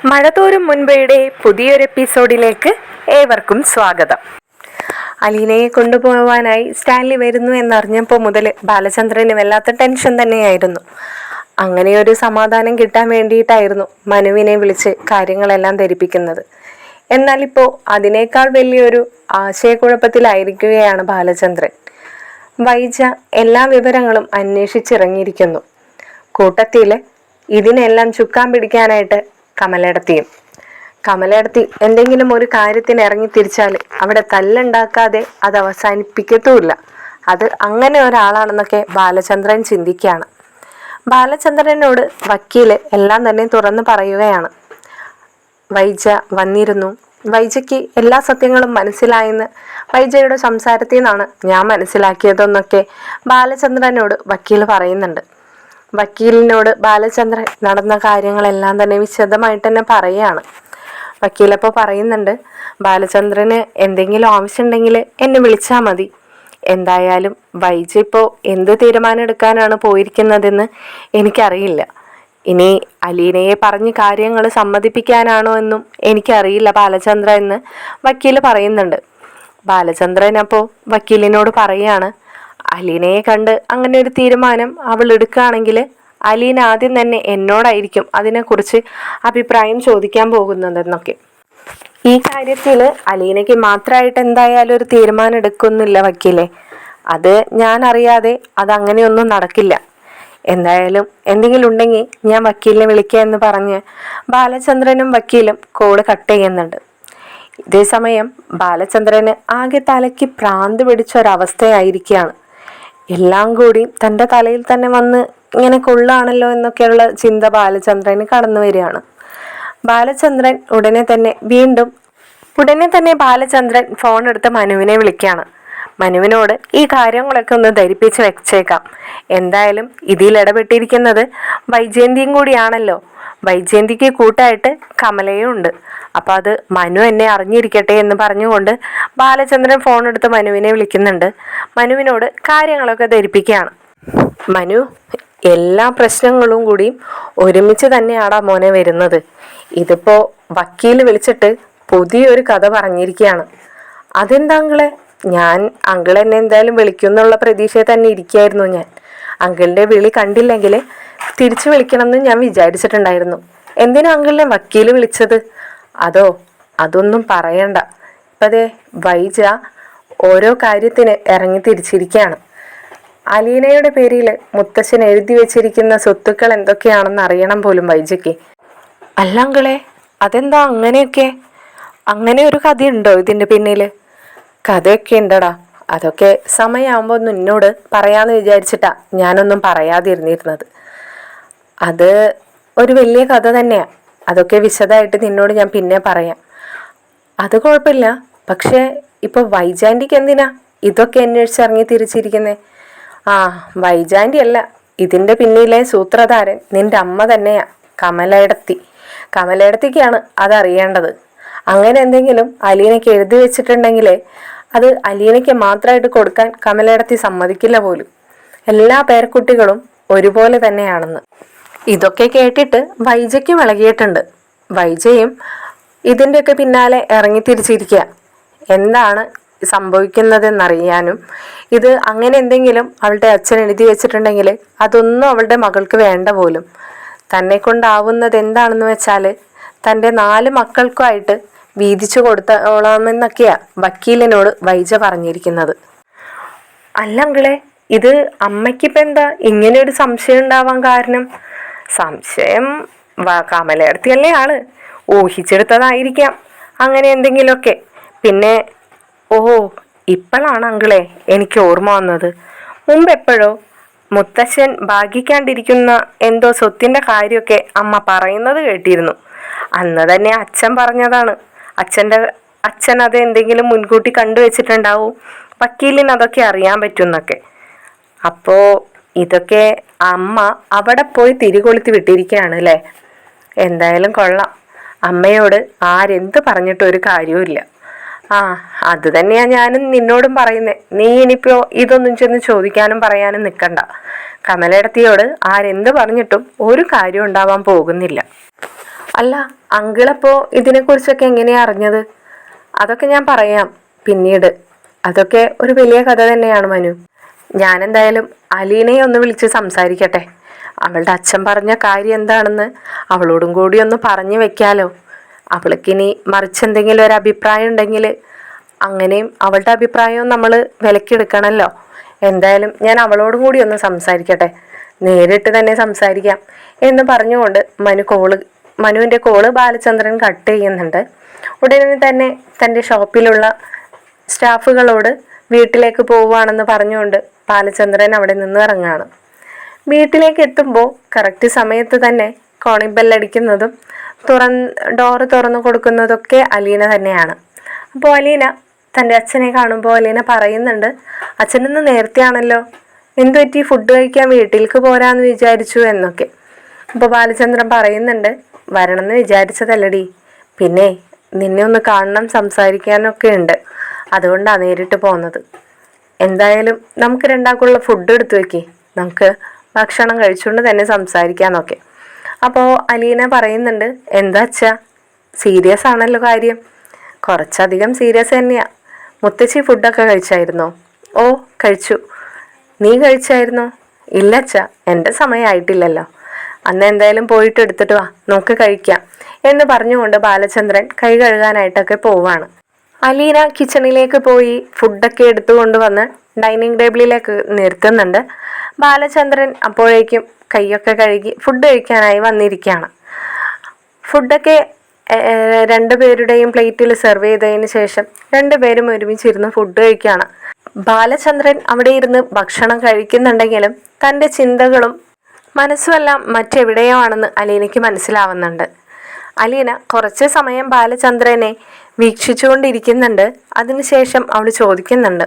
മഴ തോരും മുൻപയുടെ പുതിയൊരു എപ്പിസോഡിലേക്ക് ഏവർക്കും സ്വാഗതം. അലീനയെ കൊണ്ടുപോകാനായി സ്റ്റാൻലി വരുന്നു എന്നറിഞ്ഞപ്പോൾ മുതൽ ബാലചന്ദ്രന് വല്ലാത്ത ടെൻഷൻ തന്നെയായിരുന്നു. അങ്ങനെ ഒരു സമാധാനം കിട്ടാൻ വേണ്ടിയിട്ടായിരുന്നു മനുവിനെ വിളിച്ച് കാര്യങ്ങളെല്ലാം ധരിപ്പിക്കുന്നത്. എന്നാൽ ഇപ്പോൾ അതിനേക്കാൾ വലിയൊരു ആശയക്കുഴപ്പത്തിലായിരിക്കുകയാണ് ബാലചന്ദ്രൻ. വൈജ എല്ലാ വിവരങ്ങളും അന്വേഷിച്ചിറങ്ങിയിരിക്കുന്നു. കൂട്ടത്തിൽ ഇതിനെല്ലാം ചുക്കാൻ പിടിക്കാനായിട്ട് കമലേടത്തി എന്തെങ്കിലും ഒരു കാര്യത്തിന് ഇറങ്ങി തിരിച്ചാൽ അവിടെ തല്ലുണ്ടാക്കാതെ അത് അവസാനിപ്പിക്കത്തുമില്ല. അത് അങ്ങനെ ഒരാളാണെന്നൊക്കെ ബാലചന്ദ്രൻ ചിന്തിക്കുകയാണ്. ബാലചന്ദ്രനോട് വക്കീല് എല്ലാം തന്നെ തുറന്നു പറയുകയാണ്. വൈജ വന്നിരുന്നു, വൈജയ്ക്ക് എല്ലാ സത്യങ്ങളും മനസ്സിലായെന്ന് വൈജയുടെ സംസാരത്തിൽ നിന്നാണ് ഞാൻ മനസ്സിലാക്കിയതെന്നൊക്കെ ബാലചന്ദ്രനോട് വക്കീൽ പറയുന്നുണ്ട്. വക്കീലിനോട് ബാലചന്ദ്രൻ നടന്ന കാര്യങ്ങളെല്ലാം തന്നെ വിശദമായിട്ട് തന്നെ പറയുകയാണ്. വക്കീലപ്പോൾ പറയുന്നുണ്ട്, ബാലചന്ദ്രന് എന്തെങ്കിലും ആവശ്യമുണ്ടെങ്കിൽ എന്നെ വിളിച്ചാൽ മതി. എന്തായാലും വൈജ ഇപ്പോൾ എന്ത് തീരുമാനം എടുക്കാനാണ് പോയിരിക്കുന്നതെന്ന് എനിക്കറിയില്ല. ഇനി അലീനയെ പറഞ്ഞ് കാര്യങ്ങൾ സമ്മതിപ്പിക്കാനാണോ എന്നും എനിക്കറിയില്ല ബാലചന്ദ്ര എന്ന് വക്കീൽ പറയുന്നുണ്ട്. ബാലചന്ദ്രൻ അപ്പോൾ വക്കീലിനോട് പറയാണ്, അലീനയെ കണ്ട് അങ്ങനെ ഒരു തീരുമാനം അവൾ എടുക്കുകയാണെങ്കിൽ അലീന ആദ്യം തന്നെ എന്നോടായിരിക്കും അതിനെക്കുറിച്ച് അഭിപ്രായം ചോദിക്കാൻ പോകുന്നതെന്നൊക്കെ. ഈ കാര്യത്തിൽ അലീനയ്ക്ക് മാത്രമായിട്ട് എന്തായാലും ഒരു തീരുമാനം എടുക്കുന്നില്ല വക്കീലെ. അത് ഞാൻ അറിയാതെ അതങ്ങനെയൊന്നും നടക്കില്ല. എന്തായാലും എന്തെങ്കിലും ഉണ്ടെങ്കിൽ ഞാൻ വക്കീലിനെ വിളിക്കുക എന്ന് പറഞ്ഞ് ബാലചന്ദ്രനും വക്കീലും കോള് കട്ട് ചെയ്യുന്നുണ്ട്. ഇതേസമയം ബാലചന്ദ്രന് ആകെ തലയ്ക്ക് ഭ്രാന്ത് പിടിച്ചൊരവസ്ഥയായിരിക്കുകയാണ്. എല്ലാം കൂടി തൻ്റെ തലയിൽ തന്നെ വന്ന് ഇങ്ങനെ കൊള്ളാണല്ലോ എന്നൊക്കെയുള്ള ചിന്ത ബാലചന്ദ്രന് കടന്നു വരികയാണ്. ബാലചന്ദ്രൻ ഉടനെ തന്നെ ബാലചന്ദ്രൻ ഫോൺ എടുത്ത് മനുവിനെ വിളിക്കുകയാണ്. മനുവിനോട് ഈ കാര്യങ്ങളൊക്കെ ഒന്ന് ധരിപ്പിച്ച് വെച്ചേക്കാം. എന്തായാലും ഇതിൽ ഇടപെട്ടിരിക്കുന്നത് വൈജയന്തിയും കൂടിയാണല്ലോ. വൈജയന്തിക്ക് കൂട്ടായിട്ട് കമലയും ഉണ്ട്. അപ്പം അത് മനു എന്നെ അറിഞ്ഞിരിക്കട്ടെ എന്ന് പറഞ്ഞുകൊണ്ട് ബാലചന്ദ്രൻ ഫോൺ എടുത്ത് മനുവിനെ വിളിക്കുന്നുണ്ട്. മനുവിനോട് കാര്യങ്ങളൊക്കെ ധരിപ്പിക്കുകയാണ്. മനു, എല്ലാ പ്രശ്നങ്ങളും കൂടി ഒരുമിച്ച് തന്നെയാടാ മോനെ വരുന്നത്. ഇതിപ്പോ വക്കീൽ വിളിച്ചിട്ട് പുതിയൊരു കഥ പറഞ്ഞിരിക്കുകയാണ്. അതെന്താ അങ്കിളെ? ഞാൻ അങ്കിൾ എന്നെ എന്തായാലും വിളിക്കുന്നുള്ള പ്രതീക്ഷയിൽ തന്നെ ഇരിക്കുകയായിരുന്നു. ഞാൻ അങ്കിളിന്റെ വിളി കണ്ടില്ലെങ്കിൽ തിരിച്ചു വിളിക്കണമെന്ന് ഞാൻ വിചാരിച്ചിട്ടുണ്ടായിരുന്നു. എന്തിനാ അങ്കിളിനെ വക്കീൽ വിളിച്ചത്? അതൊന്നും പറയണ്ട. ഇപ്പതേ വൈജ ഓരോ കാര്യത്തിന് ഇറങ്ങി തിരിച്ചിരിക്കുകയാണ്. അലീനയുടെ പേരിൽ മുത്തശ്ശൻ എഴുതി വെച്ചിരിക്കുന്ന സ്വത്തുക്കൾ എന്തൊക്കെയാണെന്ന് അറിയണം പോലും വൈജയ്ക്ക്. അല്ല അങ്കിളെ, അതെന്താ അങ്ങനെയൊക്കെ? അങ്ങനെ ഒരു കഥയുണ്ടോ ഇതിന്റെ പിന്നിൽ? കഥയൊക്കെ ഉണ്ടടാ. അതൊക്കെ സമയമാകുമ്പോൾ നിന്നോട് പറയാന്ന് വിചാരിച്ചിട്ടാ ഞാനൊന്നും പറയാതിരുന്നിരുന്നത്. അത് ഒരു വലിയ കഥ തന്നെയാ. അതൊക്കെ വിശദമായിട്ട് നിന്നോട് ഞാൻ പിന്നെ പറയാം. അത് കുഴപ്പമില്ല. പക്ഷെ ഇപ്പൊ വൈജാന്റിക്ക് എന്തിനാ ഇതൊക്കെ അന്വേഷിച്ചിറങ്ങി തിരിച്ചിരിക്കുന്നേ? വൈജാന്റി അല്ല, ഇതിന്റെ പിന്നിലെ സൂത്രധാരൻ നിന്റെ അമ്മ തന്നെയാ, കമലേടത്തിക്കാണ് അതറിയേണ്ടത്. അങ്ങനെ എന്തെങ്കിലും അലീനയ്ക്ക് എഴുതി വെച്ചിട്ടുണ്ടെങ്കിൽ അത് അലീനയ്ക്ക് മാത്രമായിട്ട് കൊടുക്കാൻ കമലേടത്തി സമ്മതിക്കില്ല പോലും. എല്ലാ പേരക്കുട്ടികളും ഒരുപോലെ തന്നെയാണെന്ന്. ഇതൊക്കെ കേട്ടിട്ട് വൈജയ്ക്കും ഇളകിയിട്ടുണ്ട്. വൈജയും ഇതിൻ്റെയൊക്കെ പിന്നാലെ ഇറങ്ങി തിരിച്ചിരിക്കുക, എന്താണ് സംഭവിക്കുന്നതെന്നറിയാനും. ഇത് അങ്ങനെ എന്തെങ്കിലും അവളുടെ അച്ഛൻ എഴുതി വെച്ചിട്ടുണ്ടെങ്കിൽ അതൊന്നും അവളുടെ മകൾക്ക് വേണ്ട പോലും. തന്നെ കൊണ്ടാവുന്നത് എന്താണെന്ന് വെച്ചാൽ തൻ്റെ 4 മക്കൾക്കുമായിട്ട് വീതിച്ചു കൊടുത്തോളാമെന്നൊക്കെയാ വക്കീലിനോട് വൈജ പറഞ്ഞിരിക്കുന്നത്. അല്ല അങ്കിളെ, ഇത് അമ്മയ്ക്കിപ്പോൾ എന്താ ഇങ്ങനെ ഒരു സംശയം ഉണ്ടാവാൻ കാരണം? സംശയം കമലേടത്തിയല്ലേ ആള്, ഊഹിച്ചെടുത്തതായിരിക്കാം അങ്ങനെ എന്തെങ്കിലുമൊക്കെ. പിന്നെ ഇപ്പോഴാണ് അങ്കിളെ എനിക്ക് ഓർമ്മ വന്നത്. മുമ്പ് എപ്പോഴോ മുത്തശ്ശൻ ഭാഗിക്കാണ്ടിരിക്കുന്ന എന്തോ സ്വത്തിൻ്റെ കാര്യമൊക്കെ അമ്മ പറയുന്നത് കേട്ടിരുന്നു. അന്ന് തന്നെ അച്ഛൻ പറഞ്ഞതാണ്. അച്ഛൻ അത് എന്തെങ്കിലും മുൻകൂട്ടി കണ്ടുവച്ചിട്ടുണ്ടാവും, വക്കീലിന് അതൊക്കെ അറിയാൻ പറ്റുമെന്നൊക്കെ. അപ്പോൾ ഇതൊക്കെ അമ്മ അവിടെ പോയി തിരികൊളുത്തി വിട്ടിരിക്കുകയാണ് അല്ലേ? എന്തായാലും കൊള്ളാം. അമ്മയോട് ആരെന്ത് പറഞ്ഞിട്ട് ഒരു കാര്യവുമില്ല. അത് തന്നെയാ ഞാനും നിന്നോടും പറയുന്നേ. നീ ഇനിയിപ്പോ ഇതൊന്നും ചെന്ന് ചോദിക്കാനും പറയാനും നിൽക്കണ്ട. കമലേടത്തിയോട് ആരെന്ത് പറഞ്ഞിട്ടും ഒരു കാര്യം ഉണ്ടാവാൻ പോകുന്നില്ല. അല്ല, അങ്കിളപ്പോ ഇതിനെക്കുറിച്ചൊക്കെ എങ്ങനെയാ അറിഞ്ഞത്? അതൊക്കെ ഞാൻ പറയാം പിന്നീട്. അതൊക്കെ ഒരു വലിയ കഥ തന്നെയാണ് മനു. ഞാനെന്തായാലും അലീനയെ ഒന്ന് വിളിച്ച് സംസാരിക്കട്ടെ. അവളുടെ അച്ഛൻ പറഞ്ഞ കാര്യം എന്താണെന്ന് അവളോടും കൂടി ഒന്ന് പറഞ്ഞു വെക്കാലോ. അവൾക്കിനി മറിച്ചെന്തെങ്കിലും ഒരു അഭിപ്രായം ഉണ്ടെങ്കിൽ അങ്ങനെയും അവളുടെ അഭിപ്രായവും നമ്മൾ വിലക്കെടുക്കണമല്ലോ. എന്തായാലും ഞാൻ അവളോടും കൂടി ഒന്ന് സംസാരിക്കട്ടെ, നേരിട്ട് തന്നെ സംസാരിക്കാം എന്ന് പറഞ്ഞുകൊണ്ട് മനുവിൻ്റെ കോള് ബാലചന്ദ്രൻ കട്ട് ചെയ്യുന്നുണ്ട്. ഉടനെ തന്നെ തൻ്റെ ഷോപ്പിലുള്ള സ്റ്റാഫുകളോട് വീട്ടിലേക്ക് പോവുകയാണെന്ന് പറഞ്ഞുകൊണ്ട് ബാലചന്ദ്രൻ അവിടെ നിന്ന് ഇറങ്ങുകയാണ്. വീട്ടിലേക്ക് എത്തുമ്പോൾ കറക്റ്റ് സമയത്ത് തന്നെ കോളിംഗ് ബെല്ലടിക്കുന്നതും ഡോറ് തുറന്നു കൊടുക്കുന്നതൊക്കെ അലീന തന്നെയാണ്. അപ്പോൾ അലീന തൻ്റെ അച്ഛനെ കാണുമ്പോൾ അലീന പറയുന്നുണ്ട്, അച്ഛനിന്ന് നേരത്തെ ആണല്ലോ, എന്തു പറ്റി, ഫുഡ് കഴിക്കാൻ വീട്ടിലേക്ക് പോരാന്ന് വിചാരിച്ചു എന്നൊക്കെ. അപ്പോൾ ബാലചന്ദ്രൻ പറയുന്നുണ്ട്, വരണമെന്ന് വിചാരിച്ചതല്ലടി, പിന്നെ നിന്നെ ഒന്ന് കാണണം സംസാരിക്കാനൊക്കെ ഉണ്ട്, അതുകൊണ്ടാണ് നേരിട്ട് പോകുന്നത്. എന്തായാലും നമുക്ക് രണ്ടാൾക്കുള്ള ഫുഡ് എടുത്തു വെക്കേ, നമുക്ക് ഭക്ഷണം കഴിച്ചുകൊണ്ട് തന്നെ സംസാരിക്കാന്നൊക്കെ. അപ്പോൾ അലീന പറയുന്നുണ്ട്, എന്താ അച്ഛാ സീരിയസ് ആണല്ലോ കാര്യം? കുറച്ചധികം സീരിയസ് തന്നെയാ. മുത്തശ്ശി ഫുഡൊക്കെ കഴിച്ചായിരുന്നോ? ഓ കഴിച്ചു. നീ കഴിച്ചായിരുന്നോ? ഇല്ല അച്ഛാ, എൻ്റെ സമയമായിട്ടില്ലല്ലോ. അന്ന് എന്തായാലും പോയിട്ട് എടുത്തിട്ട് വാ, നമുക്ക് കഴിക്കാം എന്ന് പറഞ്ഞുകൊണ്ട് ബാലചന്ദ്രൻ കൈ കഴുകാനായിട്ടൊക്കെ പോവാണ്. അലീന കിച്ചണിലേക്ക് പോയി ഫുഡൊക്കെ എടുത്തുകൊണ്ട് വന്ന് ഡൈനിങ് ടേബിളിലേക്ക് നിർത്തുന്നുണ്ട്. ബാലചന്ദ്രൻ അപ്പോഴേക്കും കൈയൊക്കെ കഴുകി ഫുഡ് കഴിക്കാനായി വന്നിരിക്കുകയാണ്. ഫുഡൊക്കെ രണ്ടുപേരുടെയും പ്ലേറ്റിൽ സെർവ് ചെയ്തതിന് ശേഷം രണ്ടുപേരും ഒരുമിച്ചിരുന്ന് ഫുഡ് കഴിക്കുകയാണ്. ബാലചന്ദ്രൻ അവിടെ ഇരുന്ന് ഭക്ഷണം കഴിക്കുന്നുണ്ടെങ്കിലും തൻ്റെ ചിന്തകളും മനസ്സുമെല്ലാം മറ്റെവിടെയോ ആണെന്ന് അലീനയ്ക്ക് മനസ്സിലാവുന്നുണ്ട്. അലീന കുറച്ച് സമയം ബാലചന്ദ്രനെ വീക്ഷിച്ചുകൊണ്ടിരിക്കുന്നുണ്ട്. അതിനുശേഷം അവൾ ചോദിക്കുന്നുണ്ട്,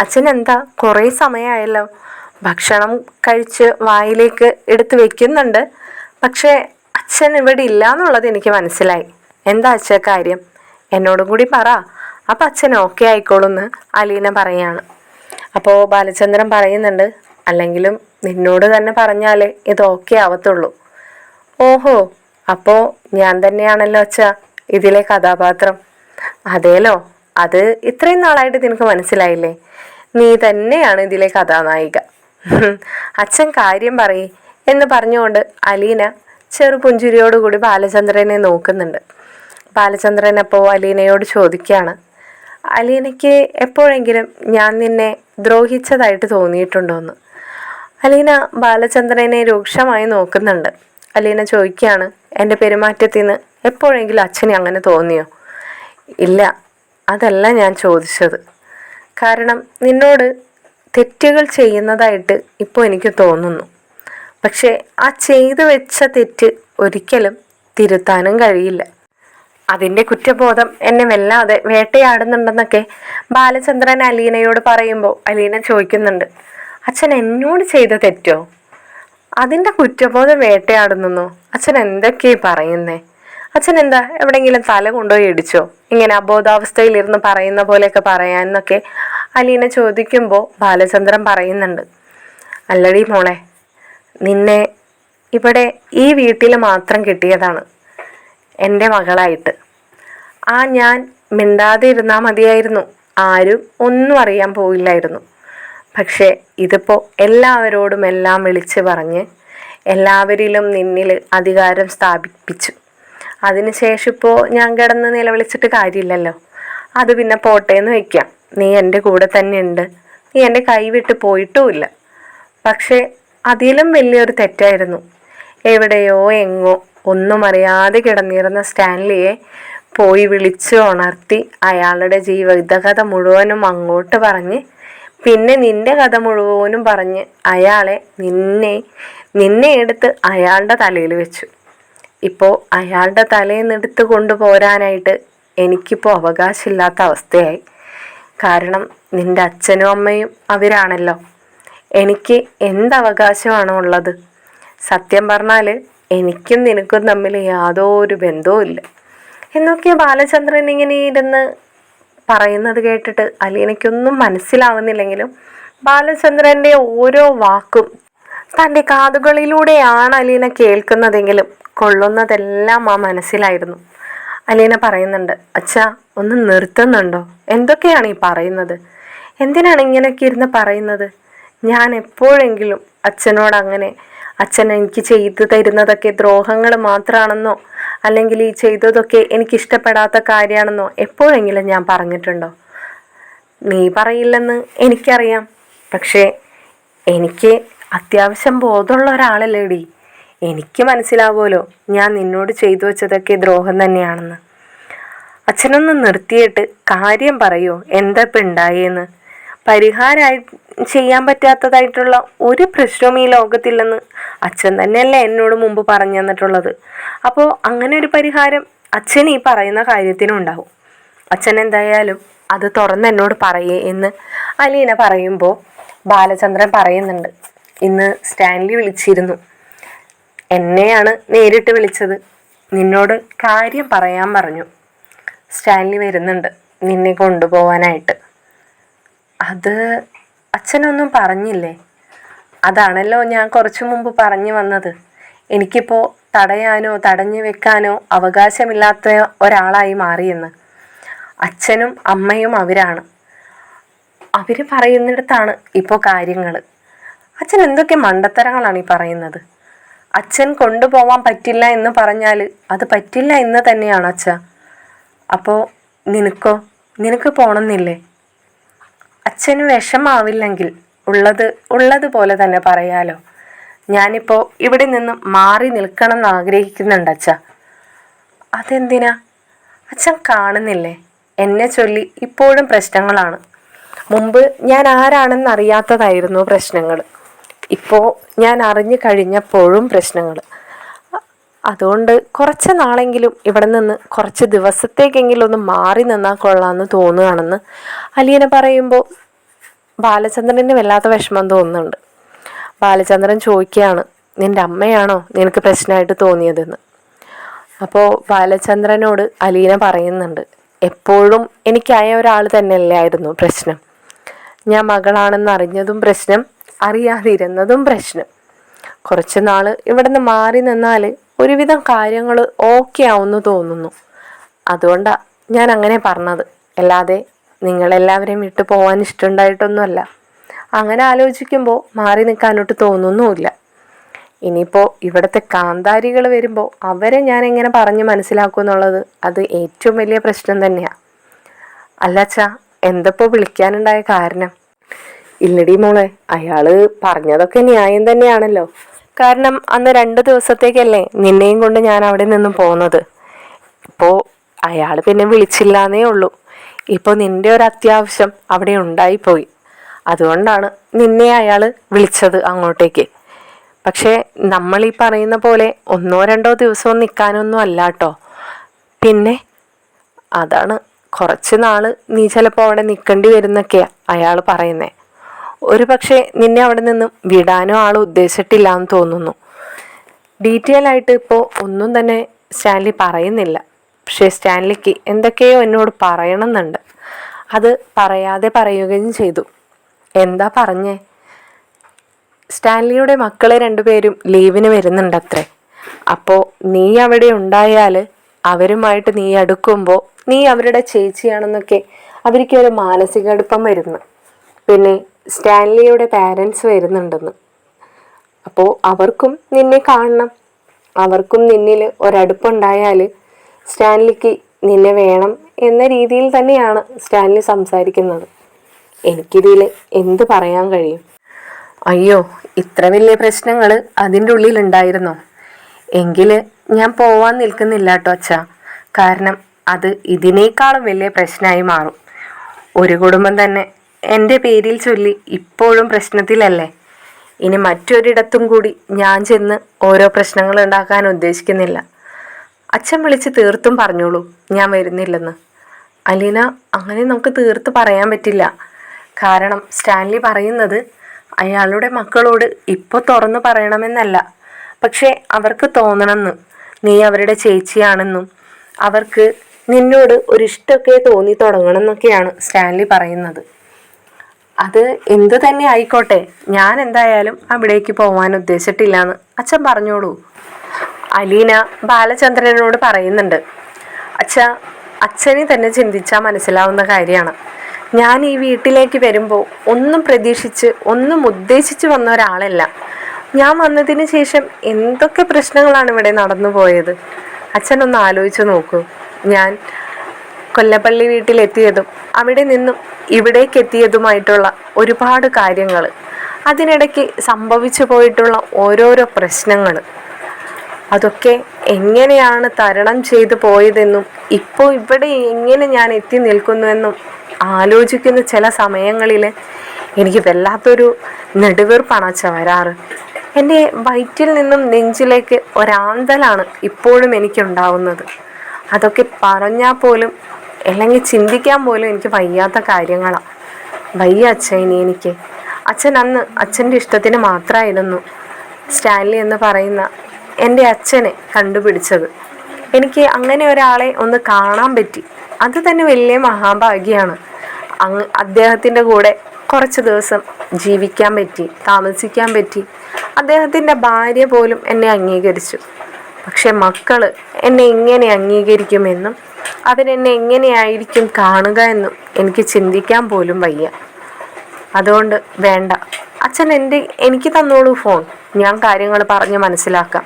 അച്ഛൻ എന്താ കുറേ സമയമായല്ലോ, ഭക്ഷണം കഴിച്ച് വായിലേക്ക് എടുത്ത് വെക്കുന്നുണ്ട്, പക്ഷേ അച്ഛൻ ഇവിടെ ഇല്ല എന്നുള്ളത് എനിക്ക് മനസ്സിലായി. എന്താ അച്ഛൻ കാര്യം? എന്നോടും കൂടി പറ, അപ്പം അച്ഛൻ ഓക്കെ ആയിക്കോളൂന്ന് അലീന പറയാണ്. അപ്പോൾ ബാലചന്ദ്രൻ പറയുന്നുണ്ട്, അല്ലെങ്കിലും നിന്നോട് തന്നെ പറഞ്ഞാലേ ഇത് ഓക്കെ ആവത്തുള്ളൂ. ഓഹോ, അപ്പോൾ ഞാൻ തന്നെയാണല്ലോ അച്ഛാ ഇതിലെ കഥാപാത്രം. അതേലോ, അത് ഇത്രയും നാളായിട്ട് നിനക്ക് മനസ്സിലായില്ലേ? നീ തന്നെയാണ് ഇതിലെ കഥാനായിക. അച്ഛൻ കാര്യം പറയേ എന്ന് പറഞ്ഞുകൊണ്ട് അലീന ചെറുപുഞ്ചിരിയോടുകൂടി ബാലചന്ദ്രനെ നോക്കുന്നുണ്ട്. ബാലചന്ദ്രൻ അപ്പോൾ അലീനയോട് ചോദിക്കുകയാണ്, അലീനയ്ക്ക് എപ്പോഴെങ്കിലും ഞാൻ നിന്നെ ദ്രോഹിച്ചതായിട്ട് തോന്നിയിട്ടുണ്ടോയെന്ന്. അലീന ബാലചന്ദ്രനെ രൂക്ഷമായി നോക്കുന്നുണ്ട്. അലീന ചോദിക്കുകയാണ്, എൻ്റെ പെരുമാറ്റത്തിൽ നിന്ന് എപ്പോഴെങ്കിലും അച്ഛനെ അങ്ങനെ തോന്നിയോ? ഇല്ല, അതല്ല ഞാൻ ചോദിച്ചത്. കാരണം നിന്നോട് തെറ്റുകൾ ചെയ്യുന്നതായിട്ട് ഇപ്പോൾ എനിക്ക് തോന്നുന്നു. പക്ഷേ ആ ചെയ്തു വെച്ച തെറ്റ് ഒരിക്കലും തിരുത്താനും കഴിയില്ല. അതിൻ്റെ കുറ്റബോധം എന്നെ വല്ലാതെ വേട്ടയാടുന്നുണ്ടെന്നൊക്കെ ബാലചന്ദ്രൻ അലീനയോട് പറയുമ്പോൾ അലീന ചോദിക്കുന്നുണ്ട്, അച്ഛൻ എന്നോട് ചെയ്ത തെറ്റോ? അതിൻ്റെ കുറ്റബോധം വേട്ടയാടുന്നെന്നോ? അച്ഛൻ എന്തൊക്കെയാ പറയുന്നേ? അച്ഛൻ എന്താ എവിടെയെങ്കിലും തല കൊണ്ടുപോയി ഇടിച്ചോ? ഇങ്ങനെ അബോധാവസ്ഥയിലിരുന്ന് പറയുന്ന പോലെയൊക്കെ പറയാന്നൊക്കെ അലീന ചോദിക്കുമ്പോൾ ബാലചന്ദ്രൻ പറയുന്നുണ്ട്, അല്ലടി മോളെ, നിന്നെ ഇവിടെ ഈ വീട്ടിൽ മാത്രം കിട്ടിയതാണ് എൻ്റെ മകളായിട്ട്. ഞാൻ മിണ്ടാതെ ഇരുന്നാൽ മതിയായിരുന്നു, ആരും ഒന്നും അറിയാൻ പോയില്ലായിരുന്നു. പക്ഷേ ഇതിപ്പോൾ എല്ലാവരോടും എല്ലാം വിളിച്ച് പറഞ്ഞ് എല്ലാവരിലും നിന്നിൽ അധികാരം സ്ഥാപിപ്പിച്ചു. അതിനുശേഷം ഇപ്പോൾ ഞാൻ കിടന്ന് നിലവിളിച്ചിട്ട് കാര്യമില്ലല്ലോ. അത് പിന്നെ പോട്ടേന്ന് വയ്ക്കാം. നീ എൻ്റെ കൂടെ തന്നെ ഉണ്ട്, നീ എൻ്റെ കൈവിട്ട് പോയിട്ടുമില്ല. പക്ഷേ അതിലും വലിയൊരു തെറ്റായിരുന്നു. എവിടെയോ എങ്ങോ ഒന്നും അറിയാതെ കിടന്നിരുന്ന സ്റ്റാൻലിയെ പോയി വിളിച്ച് ഉണർത്തി അയാളുടെ ജീവിതകഥ മുഴുവനും അങ്ങോട്ട് പറഞ്ഞ് പിന്നെ നിന്റെ കഥ മുഴുവനും പറഞ്ഞ് അയാളെ നിന്നെ എടുത്ത് അയാളുടെ തലയിൽ വെച്ചു. ഇപ്പോൾ അയാളുടെ തലയിൽ നിന്ന് എടുത്ത് കൊണ്ടുപോരാനായിട്ട് എനിക്കിപ്പോൾ അവകാശമില്ലാത്ത അവസ്ഥയായി. കാരണം നിന്റെ അച്ഛനും അമ്മയും അവരാണല്ലോ. എനിക്ക് എന്തവകാശമാണോ ഉള്ളത്? സത്യം പറഞ്ഞാൽ എനിക്കും നിനക്കും തമ്മിൽ യാതൊരു ബന്ധവും ഇല്ല എന്നൊക്കെ ബാലചന്ദ്രൻ ഇങ്ങനെ ഇരുന്ന് പറയുന്നത് കേട്ടിട്ട് അലീനയ്ക്കൊന്നും മനസ്സിലാവുന്നില്ലെങ്കിലും ബാലചന്ദ്രൻ്റെ ഓരോ വാക്കും തൻ്റെ കാതുകളിലൂടെയാണ് അലീന കേൾക്കുന്നതെങ്കിലും കൊള്ളുന്നതെല്ലാം ആ മനസ്സിലായിരുന്നു. അലീന പറയുന്നുണ്ട്, അച്ഛാ ഒന്ന് നിർത്തുന്നുണ്ടോ? എന്തൊക്കെയാണ് ഈ പറയുന്നത്? എന്തിനാണ് ഇങ്ങനെയൊക്കെ ഇരുന്ന് പറയുന്നത്? ഞാൻ എപ്പോഴെങ്കിലും അച്ഛനോട് അങ്ങനെ അച്ഛൻ എനിക്ക് ചെയ്തു തരുന്നതൊക്കെ ദ്രോഹങ്ങൾ മാത്രമാണെന്നോ അല്ലെങ്കിൽ ഈ ചെയ്തതൊക്കെ എനിക്കിഷ്ടപ്പെടാത്ത കാര്യമാണെന്നോ എപ്പോഴെങ്കിലും ഞാൻ പറഞ്ഞിട്ടുണ്ടോ? നീ പറയില്ലെന്ന് എനിക്കറിയാം. പക്ഷേ എനിക്ക് അത്യാവശ്യം ബോധമുള്ള ഒരാളല്ലേടി. എനിക്ക് മനസ്സിലാവുമല്ലോ ഞാൻ നിന്നോട് ചെയ്തു വെച്ചതൊക്കെ ദ്രോഹം തന്നെയാണെന്ന്. അച്ഛനൊന്ന് നിർത്തിയിട്ട് കാര്യം പറയോ, എന്താ ഇപ്പം ഉണ്ടായേന്ന്? പരിഹാരമായി ചെയ്യാൻ പറ്റാത്തതായിട്ടുള്ള ഒരു പ്രശ്നവും ഈ ലോകത്തില്ലെന്ന് അച്ഛൻ തന്നെയല്ലേ എന്നോട് മുമ്പ് പറഞ്ഞു തന്നിട്ടുള്ളത്. അപ്പോൾ അങ്ങനെ ഒരു പരിഹാരം അച്ഛൻ ഈ പറയുന്ന കാര്യത്തിനും ഉണ്ടാവും. അച്ഛൻ എന്തായാലും അത് തുറന്ന് എന്നോട് പറയേ എന്ന് അലീന പറയുമ്പോൾ ബാലചന്ദ്രൻ പറയുന്നുണ്ട്, ഇന്ന് സ്റ്റാൻലി വിളിച്ചിരുന്നു. എന്നെയാണ് നേരിട്ട് വിളിച്ചത്. നിന്നോട് കാര്യം പറയാൻ പറഞ്ഞു. സ്റ്റാൻലി വരുന്നുണ്ട് നിന്നെ കൊണ്ടുപോവാനായിട്ട്. അത് അച്ഛനൊന്നും പറഞ്ഞില്ലേ? അതാണല്ലോ ഞാൻ കുറച്ചു മുമ്പ് പറഞ്ഞു വന്നത്. എനിക്കിപ്പോൾ തടയാനോ തടഞ്ഞു വെക്കാനോ അവകാശമില്ലാത്ത ഒരാളായി മാറിയെന്ന്. അച്ഛനും അമ്മയും അവരാണ്. അവർ പറയുന്നിടത്താണ് ഇപ്പോൾ കാര്യങ്ങൾ. അച്ഛൻ എന്തൊക്കെ മണ്ടത്തരങ്ങളാണ് ഈ പറയുന്നത്? അച്ഛൻ കൊണ്ടുപോവാൻ പറ്റില്ല എന്ന് പറഞ്ഞാൽ അത് പറ്റില്ല എന്ന് തന്നെയാണ് അച്ഛ. അപ്പോൾ നിനക്ക് പോണമെന്നില്ലേ? അച്ഛന് വിഷമാവില്ലെങ്കിൽ ഉള്ളതുപോലെ തന്നെ പറയാലോ. ഞാനിപ്പോൾ ഇവിടെ നിന്ന് മാറി നിൽക്കണം എന്ന് ആഗ്രഹിക്കുന്നുണ്ട് അച്ഛ. അതെന്തിനാ? അച്ഛൻ കാണുന്നില്ലേ എന്നെ ചൊല്ലി ഇപ്പോഴും പ്രശ്നങ്ങളാണ്. മുമ്പ് ഞാൻ ആരാണെന്ന് അറിയാത്തതായിരുന്നു പ്രശ്നങ്ങൾ. ഇപ്പോൾ ഞാൻ അറിഞ്ഞു കഴിഞ്ഞപ്പോഴും പ്രശ്നങ്ങൾ. അതുകൊണ്ട് കുറച്ച് നാളെങ്കിലും ഇവിടെ നിന്ന് കുറച്ച് ദിവസത്തേക്കെങ്കിലും ഒന്ന് മാറി നിന്നാൽ കൊള്ളാമെന്ന് തോന്നുകയാണെന്ന് അലീന പറയുമ്പോൾ ബാലചന്ദ്രന് വല്ലാത്ത വിഷമം തോന്നുന്നുണ്ട്. ബാലചന്ദ്രൻ ചോദിക്കുകയാണ്, നിൻ്റെ അമ്മയാണോ നിനക്ക് പ്രശ്നമായിട്ട് തോന്നിയതെന്ന്. അപ്പോൾ ബാലചന്ദ്രനോട് അലീന പറയുന്നുണ്ട്, എപ്പോഴും എനിക്കായ ഒരാൾ തന്നെയല്ലായിരുന്നു പ്രശ്നം. ഞാൻ മകളാണെന്ന് അറിഞ്ഞതും പ്രശ്നം, അറിയാതിരുന്നതും പ്രശ്നം. കുറച്ച് നാൾ ഇവിടെ നിന്ന് മാറി നിന്നാൽ ഒരുവിധം കാര്യങ്ങൾ ഓക്കെ ആവുമെന്ന് തോന്നുന്നു. അതുകൊണ്ടാണ് ഞാൻ അങ്ങനെ പറഞ്ഞത്. അല്ലാതെ നിങ്ങളെല്ലാവരെയും വിട്ടു പോകാൻ ഇഷ്ടമുണ്ടായിട്ടൊന്നുമല്ല. അങ്ങനെ ആലോചിക്കുമ്പോൾ മാറി നിൽക്കാനോട്ട് തോന്നുന്നുമില്ല. ഇനിയിപ്പോൾ ഇവിടുത്തെ കാന്താരികൾ വരുമ്പോൾ അവരെ ഞാൻ എങ്ങനെ പറഞ്ഞ് മനസ്സിലാക്കും എന്നുള്ളത് അത് ഏറ്റവും വലിയ പ്രശ്നം തന്നെയാണ്. അല്ലച്ചാ, എന്തപ്പോൾ വിളിക്കാനുണ്ടായ കാരണം? ഇല്ലടി മോളെ, അയാൾ പറഞ്ഞതൊക്കെ ന്യായം തന്നെയാണല്ലോ. കാരണം അന്ന് 2 ദിവസത്തേക്കല്ലേ നിന്നെയും കൊണ്ട് ഞാൻ അവിടെ നിന്നും പോകുന്നത്. ഇപ്പോൾ അയാൾ പിന്നെ വിളിച്ചില്ലാന്നേ ഉള്ളൂ. ഇപ്പോൾ നിന്റെ ഒരു അത്യാവശ്യം അവിടെ ഉണ്ടായിപ്പോയി. അതുകൊണ്ടാണ് നിന്നെ അയാൾ വിളിച്ചത് അങ്ങോട്ടേക്ക്. പക്ഷേ നമ്മൾ ഈ പറയുന്ന പോലെ 1-2 ദിവസവും നിൽക്കാനൊന്നും അല്ല കേട്ടോ. പിന്നെ അതാണ് കുറച്ച് നാൾ നീ ചിലപ്പോൾ അവിടെ നിൽക്കേണ്ടി വരുന്നൊക്കെയാണ് അയാൾ പറയുന്നത്. ഒരു പക്ഷേ നിന്നെ അവിടെ നിന്നും വിടാനോ ആൾ ഉദ്ദേശിച്ചിട്ടില്ല എന്ന് തോന്നുന്നു. ഡീറ്റെയിൽ ആയിട്ട് ഇപ്പോൾ ഒന്നും തന്നെ സ്റ്റാൻലി പറയുന്നില്ല. പക്ഷേ സ്റ്റാൻലിക്ക് എന്തൊക്കെയോ എന്നോട് പറയണമെന്നുണ്ട്. അത് പറയാതെ പറയുകയും ചെയ്തു. എന്താ പറഞ്ഞേ? സ്റ്റാൻലിയുടെ മക്കളെ 2 പേരും ലീവിന് വരുന്നുണ്ടത്രേ. അപ്പോൾ നീ അവിടെ ഉണ്ടായാൽ അവരുമായിട്ട് നീ അടുക്കുമ്പോൾ നീ അവരുടെ ചേച്ചിയാണെന്നൊക്കെ അവർക്കൊരു മാനസികടുപ്പം വരുന്നു. പിന്നെ സ്റ്റാൻലിയുടെ പാരൻസ് വരുന്നുണ്ടെന്ന്. അപ്പോൾ അവർക്കും നിന്നെ കാണണം. അവർക്കും നിന്നിൽ ഒരടുപ്പുണ്ടായാൽ സ്റ്റാൻലിക്ക് നിന്നെ വേണം എന്ന രീതിയിൽ തന്നെയാണ് സ്റ്റാൻലി സംസാരിക്കുന്നത്. എനിക്കിതിൽ എന്ത് പറയാൻ കഴിയും? അയ്യോ, ഇത്ര വലിയ പ്രശ്നങ്ങൾ അതിൻ്റെ ഉള്ളിലുണ്ടായിരുന്നോ? എങ്കിൽ ഞാൻ പോവാൻ നിൽക്കുന്നില്ല കേട്ടോ അച്ഛാ. കാരണം അത് ഇതിനേക്കാളും വലിയ പ്രശ്നമായി മാറും. ഒരു കുടുംബം തന്നെ എൻ്റെ പേരിൽ ചൊല്ലി ഇപ്പോഴും പ്രശ്നത്തിലല്ലേ. ഇനി മറ്റൊരിടത്തും കൂടി ഞാൻ ചെന്ന് ഓരോ പ്രശ്നങ്ങൾ ഉണ്ടാക്കാൻ ഉദ്ദേശിക്കുന്നില്ല. അച്ഛൻ വിളിച്ച് തീർത്തും പറഞ്ഞോളൂ ഞാൻ വരുന്നില്ലെന്ന്. അലീന, അങ്ങനെ നമുക്ക് തീർത്ത് പറയാൻ പറ്റില്ല. കാരണം സ്റ്റാൻലി പറയുന്നത് അയാളുടെ മക്കളോട് ഇപ്പോൾ തുറന്നു പറയണമെന്നല്ല. പക്ഷേ അവർക്ക് തോന്നണമെന്ന് നീ അവരുടെ ചേച്ചിയാണെന്നും അവർക്ക് നിന്നോട് ഒരിഷ്ടമൊക്കെ തോന്നി തുടങ്ങണം എന്നൊക്കെയാണ് സ്റ്റാൻലി പറയുന്നത്. അത് എന്തു തന്നെ ആയിക്കോട്ടെ, ഞാൻ എന്തായാലും അവിടേക്ക് പോവാൻ ഉദ്ദേശിച്ചിട്ടില്ലാന്ന് അച്ഛൻ പറഞ്ഞോളൂ. അലീന ബാലചന്ദ്രനോട് പറയുന്നുണ്ട്. അച്ഛനെ തന്നെ ചിന്തിച്ചാൽ മനസ്സിലാവുന്ന കാര്യമാണ്. ഞാൻ ഈ വീട്ടിലേക്ക് വരുമ്പോൾ ഒന്നും പ്രതീക്ഷിച്ച് ഒന്നും ഉദ്ദേശിച്ച് വന്ന ഒരാളല്ല. ഞാൻ വന്നതിന് ശേഷം എന്തൊക്കെ പ്രശ്നങ്ങളാണ് ഇവിടെ നടന്നു പോയത്. അച്ഛനൊന്ന് ആലോചിച്ച് നോക്കൂ. ഞാൻ കൊല്ലപ്പള്ളി വീട്ടിലെത്തിയതും അവിടെ നിന്നും ഇവിടേക്ക് എത്തിയതുമായിട്ടുള്ള ഒരുപാട് കാര്യങ്ങൾ, അതിനിടയ്ക്ക് സംഭവിച്ചു പോയിട്ടുള്ള ഓരോരോ പ്രശ്നങ്ങൾ, അതൊക്കെ എങ്ങനെയാണ് തരണം ചെയ്തു പോയതെന്നും ഇപ്പോൾ ഇവിടെ എങ്ങനെ ഞാൻ എത്തി നിൽക്കുന്നുവെന്നും ആലോചിക്കുന്ന ചില സമയങ്ങളിൽ എനിക്ക് വല്ലാത്തൊരു നെടുവീർപ്പാണ് അച്ഛാ വരാറ്. എൻ്റെ വയറ്റിൽ നിന്നും നെഞ്ചിലേക്ക് ഒരാന്തലാണ് ഇപ്പോഴും എനിക്കുണ്ടാവുന്നത്. അതൊക്കെ പറഞ്ഞാൽ പോലും അല്ലെങ്കിൽ ചിന്തിക്കാൻ പോലും എനിക്ക് വയ്യാത്ത കാര്യങ്ങളാണ്. വയ്യ അച്ഛൻ ഇനി എനിക്ക്. അച്ഛൻ അന്ന് അച്ഛൻ്റെ ഇഷ്ടത്തിന് മാത്രമായിരുന്നു സ്റ്റാൻലി എന്ന് പറയുന്ന എൻ്റെ അച്ഛനെ കണ്ടുപിടിച്ചത്. എനിക്ക് അങ്ങനെ ഒരാളെ ഒന്ന് കാണാൻ പറ്റി. അത് തന്നെ വലിയ മഹാഭാഗ്യമാണ്. അദ്ദേഹത്തിൻ്റെ കൂടെ കുറച്ച് ദിവസം ജീവിക്കാൻ പറ്റി, താമസിക്കാൻ പറ്റി. അദ്ദേഹത്തിൻ്റെ ഭാര്യ പോലും എന്നെ അംഗീകരിച്ചു. പക്ഷെ മക്കൾ എന്നെ എങ്ങനെ അംഗീകരിക്കുമെന്നും അവരെന്നെ എങ്ങനെയായിരിക്കും കാണുക എന്നും എനിക്ക് ചിന്തിക്കാൻ പോലും വയ്യ. അതുകൊണ്ട് വേണ്ട, അച്ഛൻ എനിക്ക് തന്നോളൂ ഫോൺ. ഞാൻ കാര്യങ്ങൾ പറഞ്ഞ് മനസ്സിലാക്കാം.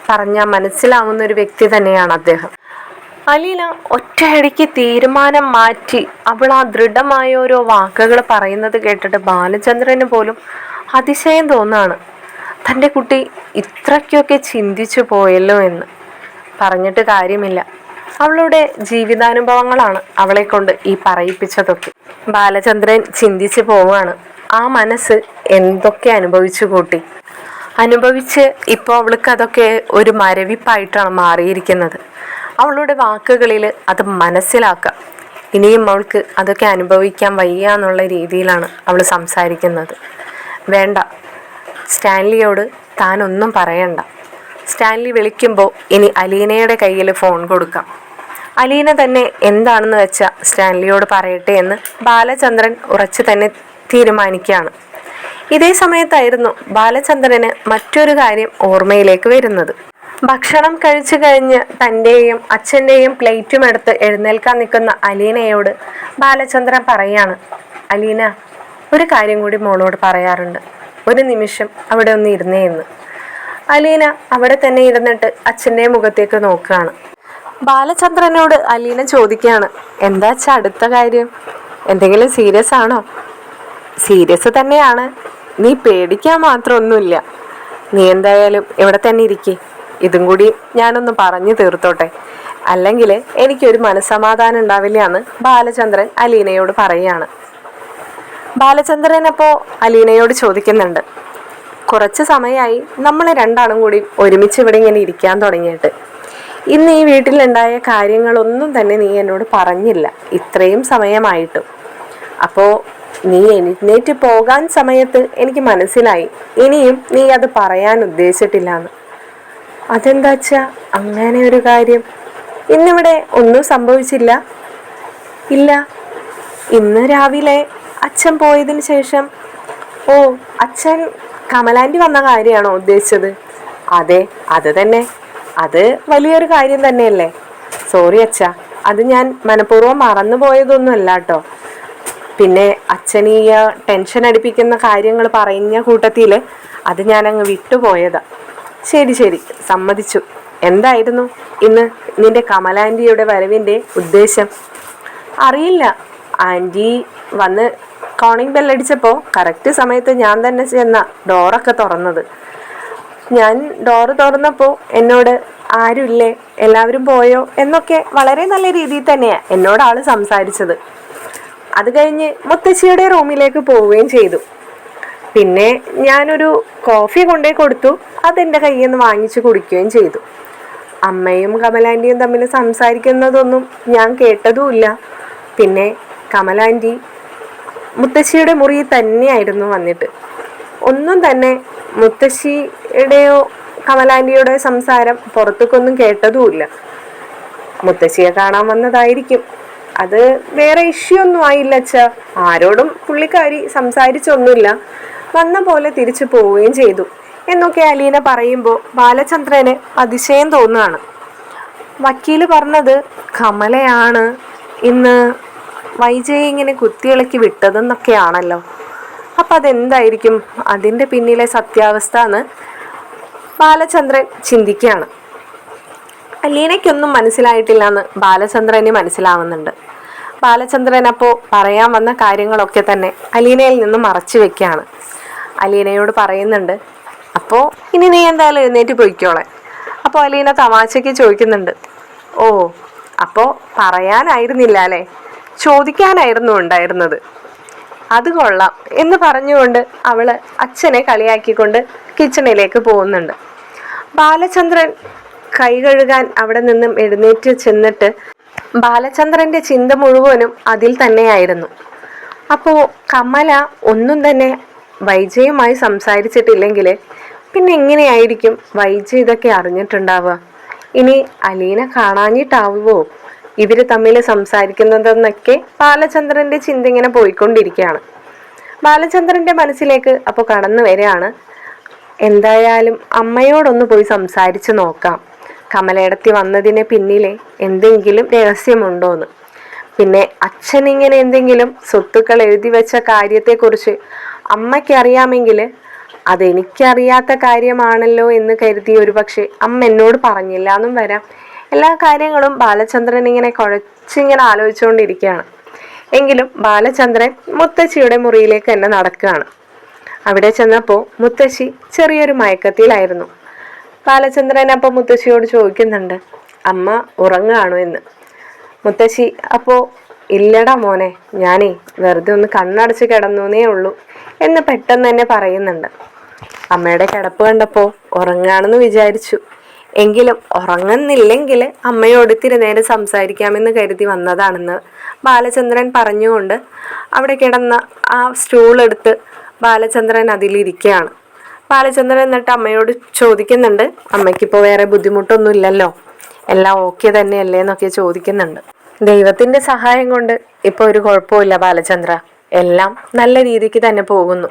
പറഞ്ഞാൽ മനസ്സിലാവുന്ന ഒരു വ്യക്തി തന്നെയാണ് അദ്ദേഹം. അലീന ഒറ്റയടിക്ക് തീരുമാനം മാറ്റി അവൾ ആ ദൃഢമായ ഓരോ വാക്കുകൾ പറയുന്നത് കേട്ടിട്ട് ബാലചന്ദ്രന് പോലും അതിശയം തോന്നാണ്. തൻ്റെ കുട്ടി ഇത്രയ്ക്കൊക്കെ ചിന്തിച്ചു പോയല്ലോ എന്ന്. പറഞ്ഞിട്ട് കാര്യമില്ല. അവളുടെ ജീവിതാനുഭവങ്ങളാണ് അവളെ കൊണ്ട് ഈ പറയിപ്പിച്ചതൊക്കെ. ബാലചന്ദ്രൻ ചിന്തിച്ചു പോവാണ്. ആ മനസ്സ് എന്തൊക്കെ അനുഭവിച്ച് ഇപ്പോൾ അവൾക്ക് അതൊക്കെ ഒരു മരവിപ്പായിട്ടാണ് മാറിയിരിക്കുന്നത്. അവളുടെ വാക്കുകളിൽ അത് മനസ്സിലാക്കാം. ഇനിയും അവൾക്ക് അതൊക്കെ അനുഭവിക്കാൻ വയ്യ എന്നുള്ള രീതിയിലാണ് അവൾ സംസാരിക്കുന്നത്. വേണ്ട, സ്റ്റാൻലിയോട് താനൊന്നും പറയണ്ട. സ്റ്റാൻലി വിളിക്കുമ്പോൾ ഇനി അലീനയുടെ കയ്യിൽ ഫോൺ കൊടുക്കാം. അലീന തന്നെ എന്താണെന്ന് വെച്ചാൽ സ്റ്റാൻലിയോട് പറയട്ടെ എന്ന് ബാലചന്ദ്രൻ ഉറച്ചു തന്നെ തീരുമാനിക്കുകയാണ്. ഇതേ സമയത്തായിരുന്നു ബാലചന്ദ്രന് മറ്റൊരു കാര്യം ഓർമ്മയിലേക്ക് വരുന്നത്. ഭക്ഷണം കഴിച്ചു കഴിഞ്ഞ് തൻ്റെയും അച്ഛൻ്റെയും പ്ലേറ്റും എടുത്ത് എഴുന്നേൽക്കാൻ നിൽക്കുന്ന അലീനയോട് ബാലചന്ദ്രൻ പറയാണ്, അലീന, ഒരു കാര്യം കൂടി മോളോട് പറയാറുണ്ട്. ഒരു നിമിഷം അവിടെ ഒന്ന് ഇരുന്നേ എന്ന്. അലീന അവിടെ തന്നെ ഇരുന്നിട്ട് അച്ഛൻ്റെ മുഖത്തേക്ക് നോക്കുകയാണ്. ബാലചന്ദ്രനോട് അലീന ചോദിക്കുകയാണ്, എന്താ അച്ഛാ അടുത്ത കാര്യം? എന്തെങ്കിലും സീരിയസ് ആണോ? സീരിയസ് തന്നെയാണ്. നീ പേടിക്കാൻ മാത്രമൊന്നുമില്ല. നീ എന്തായാലും ഇവിടെ തന്നെ ഇരിക്കേ. ഇതും കൂടി ഞാനൊന്ന് പറഞ്ഞു തീർത്തോട്ടെ, അല്ലെങ്കിൽ എനിക്കൊരു മനസ്സമാധാനം ഉണ്ടാവില്ല എന്ന് ബാലചന്ദ്രൻ അലീനയോട് പറയുകയാണ്. ബാലചന്ദ്രൻ അപ്പോൾ അലീനയോട് ചോദിക്കുന്നുണ്ട്, കുറച്ച് സമയമായി നമ്മൾ രണ്ടാളും കൂടി ഒരുമിച്ച് ഇവിടെ ഇങ്ങനെ ഇരിക്കാൻ തുടങ്ങിയിട്ട്. ഇന്ന് ഈ വീട്ടിലുണ്ടായ കാര്യങ്ങളൊന്നും തന്നെ നീ എന്നോട് പറഞ്ഞില്ല ഇത്രയും സമയമായിട്ടും. അപ്പോൾ നീ എഴുന്നേറ്റ് പോകാൻ സമയത്ത് എനിക്ക് മനസ്സിലായി ഇനിയും നീ അത് പറയാൻ ഉദ്ദേശിച്ചിട്ടില്ല എന്ന്. അതെന്താ വെച്ചാ അങ്ങനെ ഒരു കാര്യം? ഇന്നിവിടെ ഒന്നും സംഭവിച്ചില്ല? ഇല്ല, ഇന്ന് രാവിലെ അച്ഛൻ പോയതിന് ശേഷം. ഓ, അച്ഛൻ കമലാൻറ്റി വന്ന കാര്യമാണോ ഉദ്ദേശിച്ചത്? അതെ, അത് തന്നെ. അത് വലിയൊരു കാര്യം തന്നെയല്ലേ. സോറി അച്ഛാ, അത് ഞാൻ മനഃപൂർവ്വം മറന്നു പോയതൊന്നുമല്ല കേട്ടോ. പിന്നെ അച്ഛനീയ ടെൻഷൻ അടിപ്പിക്കുന്ന കാര്യങ്ങൾ പറയുന്ന കൂട്ടത്തിൽ അത് ഞാനങ്ങ് വിട്ടുപോയതാ. ശരി ശരി, സമ്മതിച്ചു. എന്തായിരുന്നു ഇന്ന് നിന്റെ കമലാൻറ്റിയുടെ വരവിൻ്റെ ഉദ്ദേശം? അറിയില്ല. ആൻറ്റി വന്ന് കോളിംഗ് ബെല്ലടിച്ചപ്പോൾ കറക്റ്റ് സമയത്ത് ഞാൻ തന്നെ ചെന്ന ഡോറൊക്കെ തുറന്നത്. ഞാൻ ഡോറ് തുറന്നപ്പോൾ എന്നോട് ആരുമില്ലേ, എല്ലാവരും പോയോ എന്നൊക്കെ വളരെ നല്ല രീതിയിൽ തന്നെയാണ് എന്നോട് ആൾ സംസാരിച്ചത്. അത് കഴിഞ്ഞ് മുത്തശ്ശിയുടെ റൂമിലേക്ക് പോവുകയും ചെയ്തു. പിന്നെ ഞാനൊരു കോഫി കൊണ്ടേ കൊടുത്തു. അതെൻ്റെ കയ്യിൽ നിന്ന് വാങ്ങിച്ച് കുടിക്കുകയും ചെയ്തു. അമ്മയും കമലാൻറ്റിയും തമ്മിൽ സംസാരിക്കുന്നതൊന്നും ഞാൻ കേട്ടതുമില്ല. പിന്നെ കമലാൻറ്റി മുത്തശ്ശിയുടെ മുറി തന്നെയായിരുന്നു വന്നിട്ട്. ഒന്നും തന്നെ മുത്തശ്ശിയുടെയോ കമലാൻറ്റിയുടെ സംസാരം പുറത്തേക്കൊന്നും കേട്ടതുമില്ല. മുത്തശ്ശിയെ കാണാൻ വന്നതായിരിക്കും. അത് വേറെ ഇഷ്യൂ ഒന്നും ആയില്ല അച്ഛാ, ആരോടും പുള്ളിക്കാരി സംസാരിച്ചൊന്നുമില്ല, വന്ന പോലെ തിരിച്ചു പോവുകയും ചെയ്തു എന്നൊക്കെ അലീന പറയുമ്പോൾ ബാലചന്ദ്രന് അതിശയം തോന്നുകയാണ്. വക്കീല് പറഞ്ഞത് കമലയാണ് ഇന്ന് വൈജയെ ഇങ്ങനെ കുത്തിയിളക്കി വിട്ടതെന്നൊക്കെയാണല്ലോ. അപ്പം അതെന്തായിരിക്കും അതിൻ്റെ പിന്നിലെ സത്യാവസ്ഥ എന്ന് ബാലചന്ദ്രൻ ചിന്തിക്കുകയാണ്. അലീനയ്ക്കൊന്നും മനസ്സിലായിട്ടില്ല എന്ന് ബാലചന്ദ്രന് മനസ്സിലാവുന്നുണ്ട്. ബാലചന്ദ്രൻ അപ്പോൾ പറയാൻ വന്ന കാര്യങ്ങളൊക്കെ തന്നെ അലീനയിൽ നിന്ന് മറച്ചു വെക്കുകയാണ്. അലീനയോട് പറയുന്നുണ്ട്, അപ്പോൾ ഇനി നീ എന്തായാലും എഴുന്നേറ്റ് പോയിക്കോളെ. അപ്പോൾ അലീന തമാശയ്ക്ക് ചോദിക്കുന്നുണ്ട്, ഓ അപ്പോൾ പറയാനായിരുന്നില്ല അല്ലേ, ചോദിക്കാനായിരുന്നു ഉണ്ടായിരുന്നത്, അത് കൊള്ളാം എന്ന് പറഞ്ഞുകൊണ്ട് അവള് അച്ഛനെ കളിയാക്കിക്കൊണ്ട് കിച്ചണിലേക്ക് പോകുന്നുണ്ട്. ബാലചന്ദ്രൻ കൈ കഴുകാൻ അവിടെ നിന്നും എഴുന്നേറ്റ് ചെന്നിട്ട് ബാലചന്ദ്രന്റെ ചിന്ത മുഴുവനും അതിൽ തന്നെയായിരുന്നു. അപ്പോൾ കമല ഒന്നും തന്നെ വൈജയുമായി സംസാരിച്ചിട്ടില്ലെങ്കിൽ പിന്നെ എങ്ങനെയായിരിക്കും വൈജ ഇതൊക്കെ അറിഞ്ഞിട്ടുണ്ടാവുക? ഇനി അലീന കാണാഞ്ഞിട്ടാവുമോ ഇവര് തമ്മിൽ സംസാരിക്കുന്നതെന്നൊക്കെ ബാലചന്ദ്രന്റെ ചിന്ത ഇങ്ങനെ പോയിക്കൊണ്ടിരിക്കുകയാണ്. ബാലചന്ദ്രന്റെ മനസ്സിലേക്ക് അപ്പോൾ കടന്നു വരികയാണ്, എന്തായാലും അമ്മയോടൊന്ന് പോയി സംസാരിച്ച് നോക്കാം, കമലയിടത്തി വന്നതിന് പിന്നിലെ എന്തെങ്കിലും രഹസ്യമുണ്ടോന്ന്. പിന്നെ അച്ഛൻ ഇങ്ങനെ എന്തെങ്കിലും സ്വത്തുക്കൾ എഴുതി വെച്ച കാര്യത്തെക്കുറിച്ച് അമ്മയ്ക്ക് അറിയാമെങ്കിൽ അതെനിക്കറിയാത്ത കാര്യമാണല്ലോ എന്ന് കരുതി ഒരുപക്ഷെ അമ്മ എന്നോട് പറഞ്ഞില്ല എന്നും വരാം. എല്ലാ കാര്യങ്ങളും ബാലചന്ദ്രൻ ഇങ്ങനെ കുഴച്ചിങ്ങനെ ആലോചിച്ചുകൊണ്ടിരിക്കുകയാണ്. എങ്കിലും ബാലചന്ദ്രൻ മുത്തശ്ശിയുടെ മുറിയിലേക്ക് തന്നെ നടക്കുകയാണ്. അവിടെ ചെന്നപ്പോൾ മുത്തശ്ശി ചെറിയൊരു മയക്കത്തിലായിരുന്നു. ബാലചന്ദ്രൻ അപ്പോൾ മുത്തശ്ശിയോട് ചോദിക്കുന്നുണ്ട്, അമ്മ ഉറങ്ങുകയാണോ എന്ന്. മുത്തശ്ശി അപ്പോൾ ഇല്ലടാ മോനെ, ഞാനേ വെറുതെ ഒന്ന് കണ്ണടച്ച് കിടന്നേ ഉള്ളൂ എന്ന് പെട്ടെന്ന് തന്നെ പറയുന്നുണ്ട്. അമ്മയുടെ കിടപ്പ് കണ്ടപ്പോൾ ഉറങ്ങുകയാണെന്ന് വിചാരിച്ചു, എങ്കിലും ഉറങ്ങുന്നില്ലെങ്കിൽ അമ്മയോട് ഇത്തിരി നേരം സംസാരിക്കാമെന്ന് കരുതി വന്നതാണെന്ന് ബാലചന്ദ്രൻ പറഞ്ഞുകൊണ്ട് അവിടെ കിടന്ന ആ സ്റ്റൂൾ എടുത്ത് ബാലചന്ദ്രൻ അതിലിരിക്കുകയാണ്. ബാലചന്ദ്രൻ എന്നിട്ട് അമ്മയോട് ചോദിക്കുന്നുണ്ട്, അമ്മയ്ക്കിപ്പോൾ വേറെ ബുദ്ധിമുട്ടൊന്നും ഇല്ലല്ലോ, എല്ലാം ഓക്കെ തന്നെയല്ലേ എന്നൊക്കെ ചോദിക്കുന്നുണ്ട്. ദൈവത്തിൻ്റെ സഹായം കൊണ്ട് ഇപ്പോൾ ഒരു കുഴപ്പമില്ല ബാലചന്ദ്ര, എല്ലാം നല്ല രീതിക്ക് തന്നെ പോകുന്നു.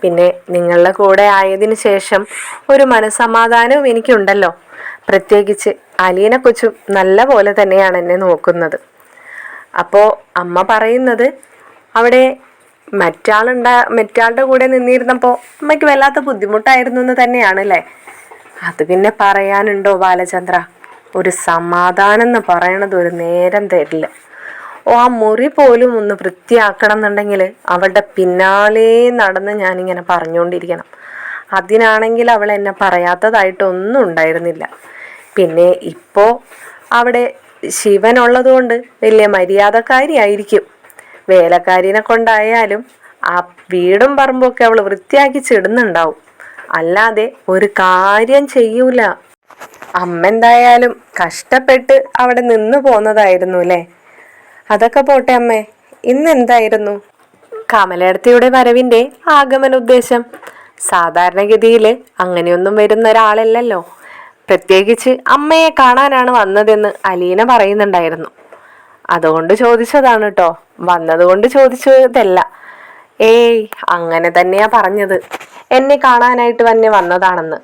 പിന്നെ നിങ്ങളുടെ കൂടെ ആയതിനു ശേഷം ഒരു മനസ്സമാധാനവും എനിക്കുണ്ടല്ലോ. പ്രത്യേകിച്ച് അലീന കൊച്ചും നല്ല പോലെ തന്നെയാണ് എന്നെ നോക്കുന്നത്. അപ്പോൾ അമ്മ പറയുന്നത് അവിടെ മറ്റാളുടെ കൂടെ നിന്നിരുന്നപ്പോൾ അമ്മയ്ക്ക് വല്ലാത്ത ബുദ്ധിമുട്ടായിരുന്നു എന്ന് തന്നെയാണല്ലേ. അത് പിന്നെ പറയാനുണ്ടോ ബാലചന്ദ്ര, ഒരു സമാധാനം എന്ന് പറയണത് ഒരു നേരം തരില്ല. ആ മുറി പോലും ഒന്ന് വൃത്തിയാക്കണം എന്നുണ്ടെങ്കിൽ അവളുടെ പിന്നാലെ നടന്ന് ഞാനിങ്ങനെ പറഞ്ഞുകൊണ്ടിരിക്കണം. അതിനാണെങ്കിൽ അവൾ എന്നെ പറയാത്തതായിട്ടൊന്നും ഉണ്ടായിരുന്നില്ല. പിന്നെ ഇപ്പോൾ അവിടെ ശിവനുള്ളത് കൊണ്ട് വലിയ മര്യാദക്കാരിയായിരിക്കും. വേലക്കാരിനെ കൊണ്ടായാലും ആ വീടും പറമ്പൊക്കെ അവൾ വൃത്തിയാക്കി ചിടുന്നുണ്ടാവും, അല്ലാതെ ഒരു കാര്യം ചെയ്യൂല. അമ്മ എന്തായാലും കഷ്ടപ്പെട്ട് അവിടെ നിന്ന് പോന്നതായിരുന്നു അല്ലേ. അതൊക്കെ പോട്ടെ അമ്മേ, ഇന്നെന്തായിരുന്നു കമലയിടത്തിയുടെ വരവിൻ്റെ ആഗമന ഉദ്ദേശം? സാധാരണഗതിയിൽ അങ്ങനെയൊന്നും വരുന്ന ഒരാളല്ലല്ലോ, പ്രത്യേകിച്ച് അമ്മയെ കാണാനാണ് വന്നതെന്ന് അലീന പറയുന്നുണ്ടായിരുന്നു. അതുകൊണ്ട് ചോദിച്ചതാണ് കേട്ടോ, വന്നതുകൊണ്ട് ചോദിച്ചതല്ല. ഏയ് അങ്ങനെ തന്നെയാ പറഞ്ഞത്, എന്നെ കാണാനായിട്ട് തന്നെ വന്നതാണെന്ന്.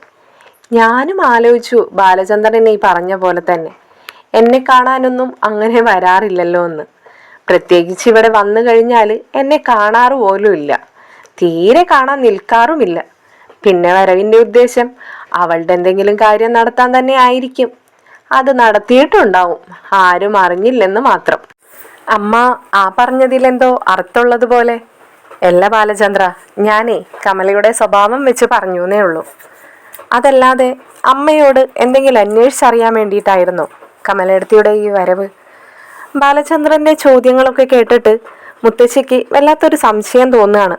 ഞാനും ആലോചിച്ചു ബാലചന്ദ്രൻ ഈ പറഞ്ഞ പോലെ തന്നെ, എന്നെ കാണാനൊന്നും അങ്ങനെ വരാറില്ലല്ലോ എന്ന്. പ്രത്യേകിച്ച് ഇവിടെ വന്നു കഴിഞ്ഞാൽ എന്നെ കാണാറ് പോലും ഇല്ല, തീരെ കാണാൻ നിൽക്കാറുമില്ല. പിന്നെ വരവിൻ്റെ ഉദ്ദേശം അവളുടെ എന്തെങ്കിലും കാര്യം നടത്താൻ തന്നെ ആയിരിക്കും. അത് നടത്തിയിട്ടുണ്ടാവും, ആരും അറിഞ്ഞില്ലെന്ന് മാത്രം. അമ്മ ആ പറഞ്ഞതിലെന്തോ അർത്ഥമുള്ളത് പോലെ. അല്ല ബാലചന്ദ്ര, ഞാനേ കമലയുടെ സ്വഭാവം വെച്ച് പറഞ്ഞു എന്നേ ഉള്ളൂ. അതല്ലാതെ അമ്മയോട് എന്തെങ്കിലും അന്വേഷിച്ചറിയാൻ വേണ്ടിയിട്ടായിരുന്നോ കമലയിടത്തിയുടെ ഈ വരവ്? ബാലചന്ദ്രന്റെ ചോദ്യങ്ങളൊക്കെ കേട്ടിട്ട് മുത്തശ്ശിക്ക് വല്ലാത്തൊരു സംശയം തോന്നുകയാണ്.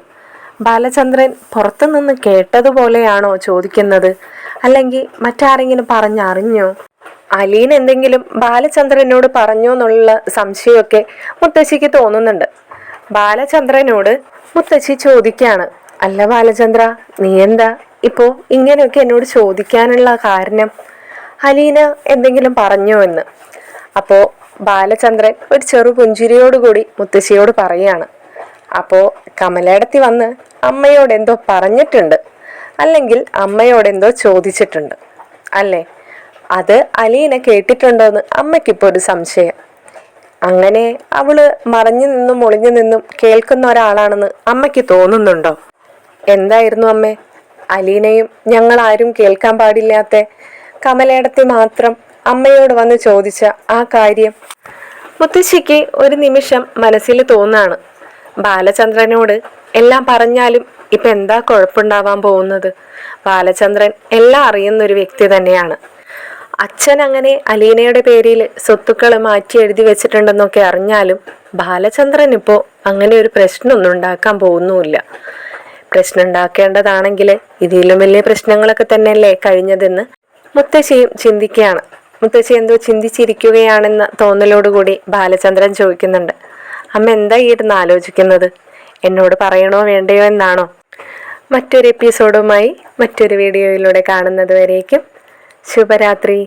ബാലചന്ദ്രൻ പുറത്തു നിന്ന് കേട്ടതുപോലെയാണോ ചോദിക്കുന്നത്, അല്ലെങ്കിൽ മറ്റാരെങ്കിലും പറഞ്ഞറിഞ്ഞോ? അലീൻ എന്തെങ്കിലും ബാലചന്ദ്രനോട് പറഞ്ഞോ എന്നുള്ള സംശയമൊക്കെ മുത്തശ്ശിക്ക് തോന്നുന്നുണ്ട്. ബാലചന്ദ്രനോട് മുത്തശ്ശി ചോദിക്കുകയാണ്, അല്ല ബാലചന്ദ്ര, നീ എന്താ ഇപ്പോൾ ഇങ്ങനെയൊക്കെ എന്നോട് ചോദിക്കാനുള്ള കാരണം? അലീന എന്തെങ്കിലും പറഞ്ഞോ എന്ന്. അപ്പോൾ ബാലചന്ദ്രൻ ഒരു ചെറു പുഞ്ചിരിയോടുകൂടി മുത്തശ്ശിയോട് പറയാണ്, അപ്പോൾ കമലേടത്തി വന്ന് അമ്മയോട് എന്തോ പറഞ്ഞിട്ടുണ്ട്, അല്ലെങ്കിൽ അമ്മയോട് എന്തോ ചോദിച്ചിട്ടുണ്ട് അല്ലേ? അത് അലീന കേട്ടിട്ടുണ്ടോന്ന് അമ്മയ്ക്കിപ്പോൾ ഒരു സംശയം. അങ്ങനെ അവള് മറഞ്ഞു നിന്നും ഒളിഞ്ഞു നിന്നും കേൾക്കുന്ന ഒരാളാണെന്ന് അമ്മയ്ക്ക് തോന്നുന്നുണ്ടോ? എന്തായിരുന്നു അമ്മേ അലീനയും ഞങ്ങളാരും കേൾക്കാൻ പാടില്ലാത്ത കമലേടത്തി മാത്രം അമ്മയോട് വന്ന് ചോദിച്ച ആ കാര്യം? മുത്തശ്ശിക്ക് ഒരു നിമിഷം മനസ്സിൽ തോന്നാണ്, ബാലചന്ദ്രനോട് എല്ലാം പറഞ്ഞാലും ഇപ്പൊ എന്താ കുഴപ്പമുണ്ടാവാൻ പോകുന്നത്? ബാലചന്ദ്രൻ എല്ലാം അറിയുന്ന ഒരു വ്യക്തി തന്നെയാണ്. അച്ഛൻ അങ്ങനെ അലീനയുടെ പേരിൽ സ്വത്തുക്കൾ മാറ്റി എഴുതി വെച്ചിട്ടുണ്ടെന്നൊക്കെ അറിഞ്ഞാലും ബാലചന്ദ്രൻ ഇപ്പോൾ അങ്ങനെ ഒരു പ്രശ്നമൊന്നും ഉണ്ടാക്കാൻ പോകുന്നുമില്ല. പ്രശ്നം ഉണ്ടാക്കേണ്ടതാണെങ്കിൽ ഇതിലും വലിയ പ്രശ്നങ്ങളൊക്കെ തന്നെയല്ലേ കഴിഞ്ഞതെന്ന് മുത്തശ്ശിയും ചിന്തിക്കുകയാണ്. മുത്തശ്ശി എന്തോ ചിന്തിച്ചിരിക്കുകയാണെന്ന തോന്നലോടുകൂടി ബാലചന്ദ്രൻ ചോദിക്കുന്നുണ്ട്, അമ്മ എന്താ ഇരുന്ന് ആലോചിക്കുന്നത്? എന്നോട് പറയണോ വേണ്ടയോ എന്നാണോ? മറ്റൊരു എപ്പിസോഡുമായി മറ്റൊരു വീഡിയോയിലൂടെ കാണുന്നത് വരേക്കും ശുഭരാത്രി.